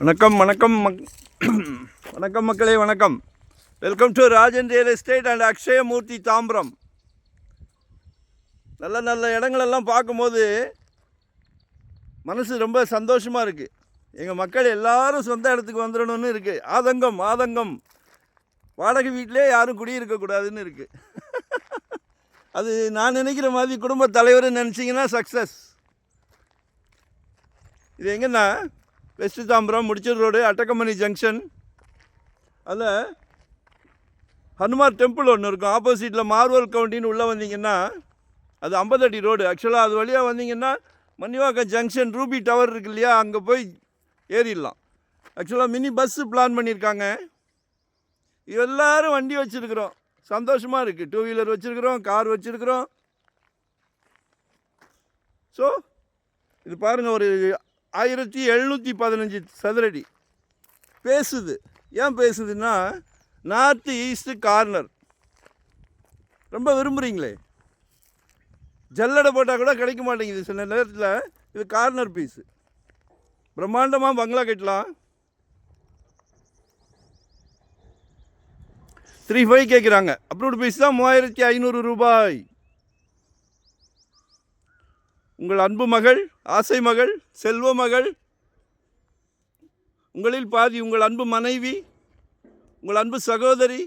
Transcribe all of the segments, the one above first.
வணக்கம் வணக்கம் வணக்கம் மக்களே, வணக்கம். Welcome to Rajan real estate and Akshayamurthy Tambaram. நல்ல நல்ல இடங்களெல்லாம் பார்க்கும்போது மனசு ரொம்ப சந்தோஷமாக இருக்குது. எங்கள் மக்கள் எல்லாரும் சொந்த இடத்துக்கு வந்துடணும்னு இருக்குது. ஆதங்கம் வாடகை வீட்டிலே யாரும் குடியிருக்கக்கூடாதுன்னு இருக்குது. அது நான் நினைக்கிற மாதிரி குடும்ப தலைவர் நினச்சிங்கன்னா சக்ஸஸ். இது எங்கன்னா west Tambaram, Mudichur road, Attakampani junction. அதில் ஹனுமார் டெம்பிள் ஒன்று இருக்கும். ஆப்போசிட்டில் மார்வல் கவுண்டின்னு உள்ளே வந்தீங்கன்னா அது 50 அடி ரோடு. ஆக்சுவலாக அது வழியாக வந்தீங்கன்னா மணிவாக்கம் ஜங்ஷன் ரூபி டவர் இருக்கு இல்லையா, அங்கே போய் ஏறிடலாம். ஆக்சுவலாக மினி பஸ்ஸு பிளான் பண்ணியிருக்காங்க. எல்லோரும் வண்டி வச்சுருக்குறோம், சந்தோஷமாக இருக்குது. 2 வீலர் வச்சுருக்குறோம், கார் வச்சுருக்குறோம். ஸோ இது பாருங்கள், ஒரு 1715 சதுரடி பேசுது. ஏன் பேசுதுன்னா, நார்த்து ஈஸ்ட்டு கார்னர் ரொம்ப விரும்புகிறீங்களே. ஜல்லடை போட்டால் கூட கிடைக்க மாட்டேங்குது சில நேரத்தில். இது கார்னர் பீஸு. பிரம்மாண்டமாக பங்களா கட்டலாம். 3.5 கேட்குறாங்க. அப்ரூவ்டு பீஸ் தான் 3500 ரூபாய். உங்கள் அன்பு மகள், ஆசை மகள், செல்வ மகள், உங்களில் பாதி உங்கள் அன்பு மனைவி, உங்கள் அன்பு சகோதரி,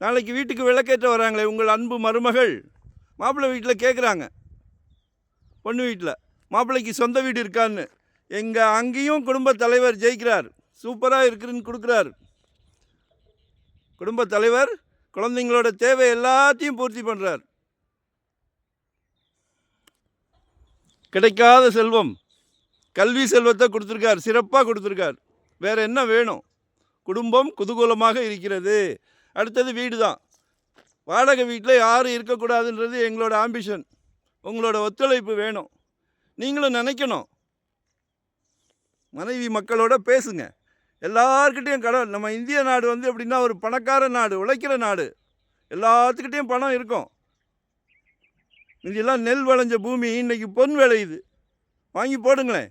நாளைக்கு வீட்டுக்கு விளக்கேற்ற வராங்களே உங்கள் அன்பு மருமகள், மாப்பிள்ளை வீட்டில் கேட்குறாங்க, பொண்ணு வீட்டில் மாப்பிள்ளைக்கு சொந்த வீடு இருக்கான்னு. எங்கள் அங்கேயும் குடும்ப தலைவர் ஜெயிக்கிறார், சூப்பராக இருக்குதுன்னு கொடுக்குறார். குடும்ப தலைவர் குழந்தைங்களோட தேவை எல்லாத்தையும் பூர்த்தி பண்ணுறார். கிடைக்காத செல்வம், கல்வி செல்வத்தை கொடுத்துருக்கார், சிறப்பாக கொடுத்துருக்கார். வேறு என்ன வேணும்? குடும்பம் குதூகூலமாக இருக்கிறது. அடுத்தது வீடு தான். வாடகை வீட்டில் யாரும் இருக்கக்கூடாதுன்றது எங்களோட ஆம்பிஷன். உங்களோட ஒத்துழைப்பு வேணும். நீங்களும் நினைக்கணும். மனைவி மக்களோட பேசுங்க. எல்லார்கிட்டையும் கடன். நம்ம இந்திய நாடு எப்படின்னா ஒரு பணக்கார நாடு, உழைக்கிற நாடு. எல்லாத்துக்கிட்டேயும் பணம் இருக்கும். இதெல்லாம் நெல் விளைஞ்ச பூமி, இன்றைக்கி பொன் விளையுது. வாங்கி போடுங்களேன்.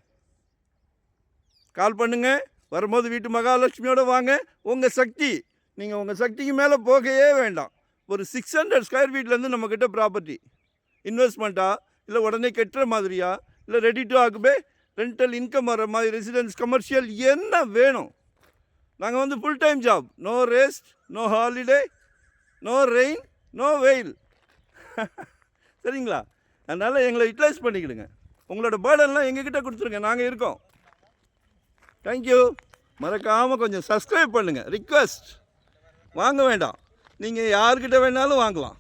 கால் பண்ணுங்க. வரும்போது வீட்டு மகாலட்சுமியோடு வாங்க. உங்கள் சக்தி, நீங்கள் உங்கள் சக்திக்கு மேலே போகவே வேண்டாம். ஒரு 600 ஸ்கொயர் ஃபீட்லேருந்து நம்மக்கிட்ட ப்ராப்பர்ட்டி இன்வெஸ்ட்மெண்ட்டா, இல்லை உடனே கட்டுற மாதிரியா, இல்லை ready to occupy rental income வர மாதிரி, ரெசிடென்ஸ், கமர்ஷியல், என்ன வேணும். நாங்கள் full time job. No rest, no holiday, no rain, no வெயில். சரிங்களா? அதனால் எங்களை யூட்டிலைஸ் பண்ணிக்கிடுங்க. உங்களோட பேர்டன்லாம் எங்ககிட்ட கொடுத்துருங்க, நாங்கள் இருக்கோம். தேங்க்யூ. மறக்காமல் கொஞ்சம் சப்ஸ்கிரைப் பண்ணுங்கள். ரிக்வெஸ்ட். வாங்க வேண்டாம், நீங்கள் யார்கிட்ட வேணாலும் வாங்கலாம்.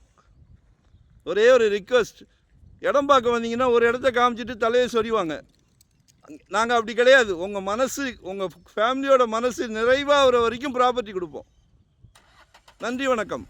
ஒரே ஒரு ரிக்வெஸ்ட், இடம் பார்க்க வந்தீங்கன்னா ஒரு இடத்த காமிச்சிட்டு தலையை சொறிவாங்க. நாங்கள் அப்படி கிடையாது. உங்கள் மனசு, உங்கள் ஃபேமிலியோட மனசு நிறைவாகிற வரைக்கும் ப்ராப்பர்ட்டி கொடுப்போம். நன்றி, வணக்கம்.